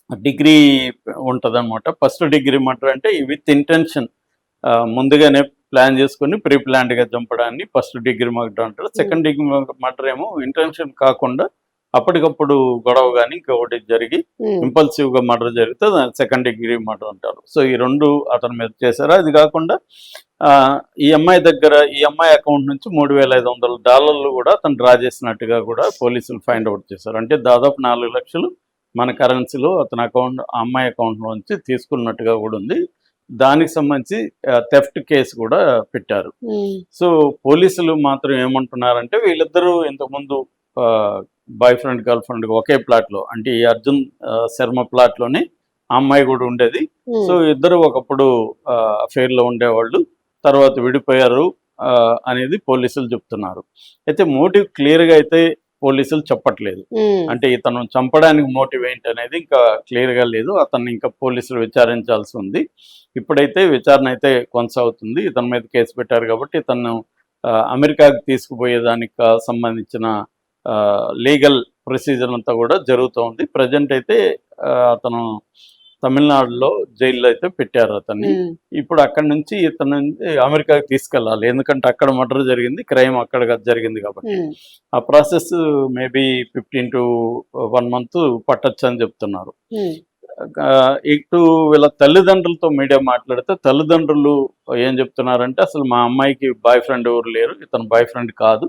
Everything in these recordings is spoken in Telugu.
డిగ్రీ ఉంటదనమాట. ఫస్ట్ డిగ్రీ మర్డర్ అంటే విత్ ఇంటెన్షన్, ముందుగానే ప్లాన్ చేసుకొని ప్రీ ప్లాన్డ్‌గా చంపడాన్ని ఫస్ట్ డిగ్రీ మర్డర్ అంటారు. హ్మ్. సెకండ్ డిగ్రీ మర్డర్ ఏమో ఇంటెన్షన్ కాకుండా అప్పటికప్పుడు గొడవ గాని ఇంకొకటి జరిగి హ్మ్. ఇంపల్సివ్‌గా మర్డర్ జరిగితే దాన్ని సెకండ్ డిగ్రీ మర్డర్ అంటారు. సో, ఈ 2 అతని మీద చేశారు. అది కాకుండా ఈ అమ్మాయి దగ్గర ఈ అమ్మాయి అకౌంట్ నుంచి $3,500 కూడా అతను డ్రా చేసినట్టుగా కూడా పోలీసులు ఫైండ్ ఔట్ చేశారు. అంటే దాదాపు 4,00,000 మన కరెన్సీలో అతని అకౌంట్ ఆ అమ్మాయి అకౌంట్‌లోంచి తీసుకున్నట్టుగా కూడా ఉంది. దానికి సంబంధించి థెఫ్ట్ కేసు కూడా పెట్టారు. హ్మ్. సో, పోలీసులు మాత్రం ఏమంటున్నారంటే వీళ్ళిద్దరూ ఇంతకుముందు ఆహ్, బాయ్ ఫ్రెండ్, గర్ల్ ఫ్రెండ్ ఒకే ప్లాట్‌లో అంటే ఈ అర్జున్ శర్మ ప్లాట్‌లోనే ఆ అమ్మాయి కూడా ఉండేది. సో, హ్మ్. ఇద్దరు ఒకప్పుడు అఫెయిర్‌లో ఉండేవాళ్ళు. తర్వాత విడిపోయారు అనేది పోలీసులు చెప్తున్నారు. అయితే మోటివ్ క్లియర్‌గా అయితే పోలీసులు చెప్పట్లేదు. హ్మ్. అంటే ఇతను చంపడానికి మోటివ్ ఏంటనేది ఇంకా క్లియర్‌గా లేదు. అతన్ని ఇంకా పోలీసులు విచారించాల్సి ఉంది. ఇప్పుడైతే విచారణ అయితే కొనసాగుతుంది. ఇతని మీద కేసు పెట్టారు కాబట్టి ఇతను అమెరికాకి తీసుకుపోయేదానికి సంబంధించిన లీగల్ ప్రొసీజర్ అంతా కూడా జరుగుతోంది. ప్రెజెంట్ అయితే అతను తమిళనాడులో జైల్లో అయితే పెట్టారు అతన్ని. హ్మ్. ఇప్పుడు అక్కడి నుంచి ఇతన్ని అమెరికాకి తీసుకెళ్ళాలి. ఎందుకంటే అక్కడ మర్డర్ జరిగింది. క్రైమ్ అక్కడ జరిగింది కాబట్టి. హ్మ్. ఆ ప్రాసెస్ మేబీ 15 to 1 month పట్టొచ్చని చెప్తున్నారు. హ్మ్. ఇటు వీళ్ళ తల్లిదండ్రులతో మీడియా మాట్లాడితే తల్లిదండ్రులు ఏం చెప్తున్నారంటే అసలు మా అమ్మాయికి బాయ్ ఫ్రెండ్ ఎవరు లేరు. ఇతను బాయ్ ఫ్రెండ్ కాదు.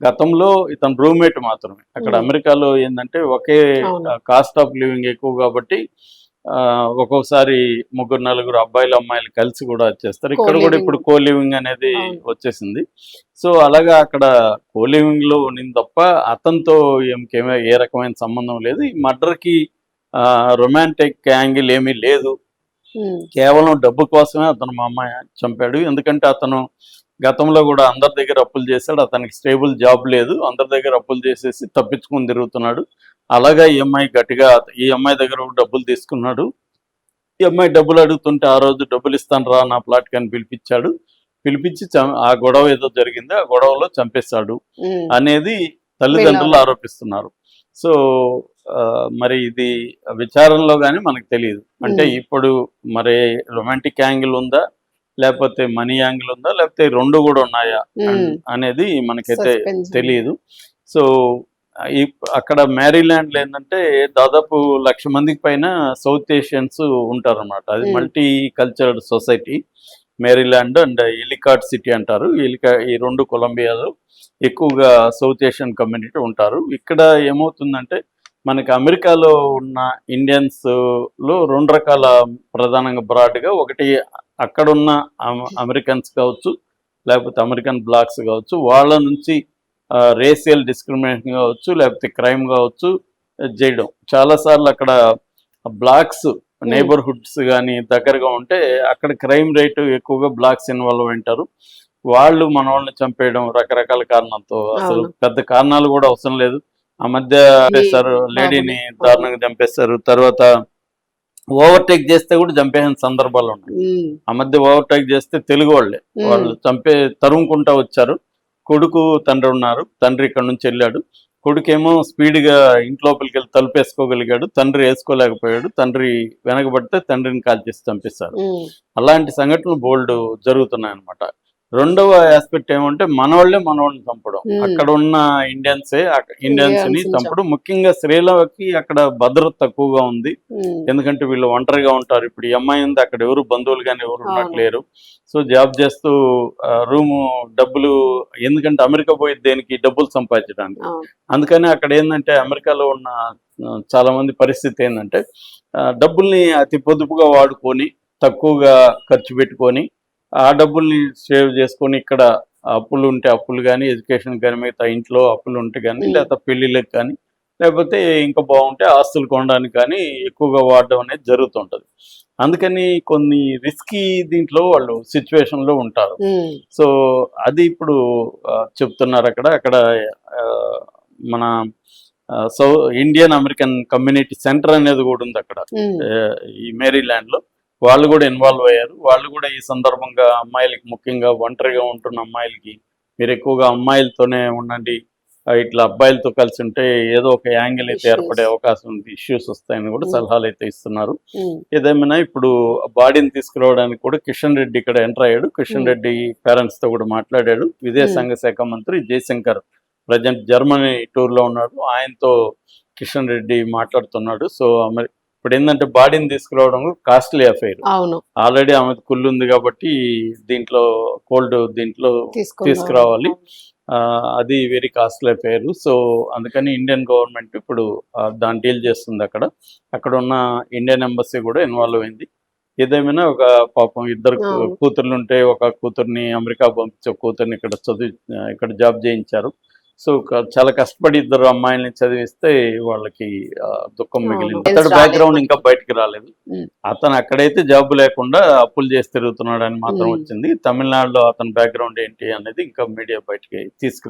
గతంలో ఇతను రూమ్మేట్ మాత్రమే. అక్కడ హ్మ్. అమెరికాలో ఏందంటే ఒకే అవును. కాస్ట్ ఆఫ్ లివింగ్ ఎక్కువ కాబట్టి ఒక్కొక్కసారి ముగ్గురు, నలుగురు అబ్బాయిలు, అమ్మాయిలు కలిసి కూడా వచ్చేస్తారు. కో ఇక్కడ కూడా లివింగ్. ఇప్పుడు కో లివింగ్ అనేది అవును. వచ్చేసింది. సో, అలాగా అక్కడ కో లివింగ్‌లో ఉన్నింది తప్ప అతనితో ఏ రకమైన సంబంధం లేదు. ఈ మర్డర్‌కి రొమాంటిక్ యాంగిల్ ఏమీ లేదు. హ్మ్. కేవలం డబ్బు కోసమే అతను మా అమ్మాయి చంపాడు. ఎందుకంటే అతను గతంలో కూడా అందరి దగ్గర అప్పులు చేశాడు. అతనికి స్టేబుల్ జాబ్ లేదు. అందరి దగ్గర అప్పులు చేసేసి తప్పించుకొని తిరుగుతున్నాడు. అలాగా ఈ అమ్మాయి దగ్గర కూడా డబ్బులు తీసుకున్నాడు. ఈ అమ్మాయి డబ్బులు అడుగుతుంటే ఆ రోజు డబ్బులు ఇస్తాను రా నా ప్లాట్‌కి అని పిలిపించాడు. పిలిపించి ఆ గొడవ ఏదో జరిగింది. ఆ గొడవలో చంపేశాడు హ్మ్. అనేది వీళ్ళ తల్లిదండ్రులు ఆరోపిస్తున్నారు. సో, మరి ఇది విచారణలో గాని మనకు తెలీదు. అంటే హ్మ్. ఇప్పుడు మరి రొమాంటిక్ యాంగిల్ ఉందా? లేపోతే మనీ యాంగిల్ ఉందా? లేకపోతే 2 గూడా ఉన్నాయా? హ్మ్. అనేది మనకైతే సస్పెన్స్ ఉంది. తెలీదు. సో, అక్కడ మ్యారీలాండ్‌లో ఏందంటే దాదాపు 1,00,000 మందికి పైన సౌత్ ఏషియన్స్ ఉంటారనమాట. అది hmm. Multi cultured society. Maryland and Ellicott City అంటారు. ఈ 2 కొలంబియాలో ఎక్కువగా సౌత్ ఏషియన్ కమ్యూనిటీ ఉంటారు. ఇక్కడ ఏమవుతుందంటే మనకి అమెరికాలో ఉన్న ఇండియన్స్‌లో 2 రకాల ప్రధానంగా బ్రాడ్‌గా ఒకటి అక్కడున్న అమెరికన్స్ కావచ్చు, లేకపోతే అమెరికన్ బ్లాక్స్ కావచ్చు, వాళ్ళ నుంచి రేషియల్ డిస్క్రిమినేషన్ కావచ్చు, లేకపోతే క్రైమ్ కావచ్చు జేయడం. చాలా సార్లు అక్కడ బ్లాక్స్ హ్మ్. నైబర్‌హుడ్స్ గాని దగ్గరగా ఉంటే అక్కడ క్రైమ్ రేట్ ఎక్కువగా బ్లాక్స్ ఇన్వాల్వ్ అయ్యుంటారు. వాళ్ళు మనోళ్ళని చంపేయడం రకరకాల కారణాలతో అసలు అవును. పెద్ద కారణాలు కూడా అవసరం లేదు. ఆ మధ్య ఈ చంపేశారు. బాబుని. లేడీని అవును. దారుణంగా చంపేశారు. తర్వాత ఓవర్‌టేక్ చేస్తే కూడా చంపేసిన సందర్భాలున్నాయి. హ్మ్. ఆ మధ్య ఓవర్‌టేక్ చేస్తే తెలుగు వాళ్ళే. హ్మ్. వాళ్ళు తరుముకుంటా వచ్చారు. కొడుకు, తండ్రి ఉన్నారు. తండ్రి ఇక్కడి నుంచి ఎళ్ళాడు. కొడుకేమో స్పీడ్‌గా ఇంట్లోపలికెళ్ళి తలుపేసుకోగలిగాడు. తండ్రి ఏసుకోలేకపోయాడు. తండ్రి వెనకబడితే తండ్రిని కాల్చేసి చంపేశారు. హ్మ్. అలాంటి సంఘటనలు బోలెడు జరుగుతున్నాయన్నమాట. రెండవ యాస్పెక్ట్ ఏమంటే మనోళ్ళని చంపడం. హ్మ్. అక్కడున్న ఇండియన్స్‌ని ఇండియన్స్‌ని చంపడం. ముఖ్యంగా స్త్రీలకి అక్కడ భద్రత తక్కువగా ఉంది. హ్మ్. ఎందుకంటే వీళ్ళు ఒంటరిగా ఉంటారు. ఇప్పుడు ఈ అమ్మాయి ఉంది. అక్కడ ఎవరు బంధువులు గాని ఎవరు అవును. ఉండట్లేరు. సో, జాబ్ చేస్తూ డబ్బులు ఎందుకంటే అమెరికా పోయేది దేనికి? డబ్బులు సంపాదించడానికి. అవును. అందుకని అక్కడ ఏందంటే అమెరికాలో ఉన్న చాలామంది పరిస్థితి ఏందంటే డబ్బుల్ని అతి పొదుపుగా వాడుకొని, తక్కువగా ఖర్చు పెట్టుకొని, ఆ డబ్బుల్ని సేవ్ చేసుకొని ఇక్కడ అప్పులుంటే అప్పులు గాని, ఎడ్యుకేషన్‌కి గాని, మిగతా ఇంట్లో అప్పులుంటే గాని, హ్మ్. లేకపోతే పెళ్ళిళ్ళకి కానీ, లేకపోతే ఇంకా బాగుంటే ఆస్తులు కొనడానికి కానీ ఎక్కువగా వాడడం అనేది జరుగుతుంటది. అందుకని కొన్ని రిస్కీ దీంట్లో వాళ్ళు సిట్యుయేషన్‌లో ఉంటారు. హ్మ్. సో, అది ఇప్పుడు చెప్తున్నారక్కడ. అక్కడ ఆహ్, మన so, Indian American community centre అనేది కూడా ఉందక్కడ. హ్మ్. ఈ మేరీలాండ్‌లో. వాళ్ళు కూడా ఇన్వాల్వ్ అయ్యారు. వాళ్ళు కూడా ఈ సందర్భంగా అమ్మాయిలకి ముఖ్యంగా ఒంటరిగా ఉంటున్న అమ్మాయిలకి మీరు ఎక్కువగా అమ్మాయిలతోనే ఉండండి. ఇట్లా అబ్బాయిలతో కలిసి ఉంటే ఏదో ఒక యాంగిల్ అయితే Issues. ఏర్పడే అవకాశం ఉంది, ఇష్యూస్ వస్తాయని కూడా Mm. సలహాలు అయితే ఇస్తున్నారు. ఉమ్, ఏదేమైనా ఇప్పుడు బాడీని తీసుకురావడానికి కూడా కిషన్ రెడ్డి ఇక్కడ ఎంటర్ అయ్యాడు. కిషన్ Mm. రెడ్డి పేరెంట్స్ తో కూడా మాట్లాడాడు. విదేశాంగ శాఖ మంత్రి జయశంకర్ ప్రజెంట్ జర్మనీ టూర్ లో ఉన్నాడు. ఆయనతో కిషన్ రెడ్డి మాట్లాడుతున్నాడు. సో మరి ఇప్పుడు ఏంటంటే బాడీని తీసుకురావడం కాస్ట్లీ అఫైర్. అవును ఆల్రెడీ ఆమె కుళ్ళు ఉంది కాబట్టి దీంట్లో కోల్డ్ దీంట్లో తీసుకురావాలి. అది వెరీ కాస్ట్లీ అఫైర్. సో అందుకని ఇండియన్ గవర్నమెంట్ ఇప్పుడు దాన్ని డీల్ చేస్తుంది. అక్కడ ఉన్న ఇండియన్ ఎంబసీ కూడా ఇన్వాల్వ్ అయింది. ఏదేమైనా ఒక పాపం ఇద్దరు అవును. కూతుర్లు ఉంటే ఒక కూతుర్ని అమెరికా పంపించి ఒక కూతుర్ని ఇక్కడ జాబ్ చేయించారు. సో చాలా కష్టపడి ఇద్దరు అమ్మాయిల్ని చదివిస్తే వాళ్ళకి దుఃఖం అవును. మిగిలింది. అతడి బ్యాక్గ్రౌండ్ ఇంకా బయటికి రాలేదు. Mm. అతను అక్కడైతే జాబ్ లేకుండా అప్పులు చేసి తిరుగుతున్నాడని మాత్రం Mm. వచ్చింది. తమిళనాడులో అతని బ్యాక్గ్రౌండ్ ఏంటి అనేది ఇంకా మీడియా బయటికి తీసుకు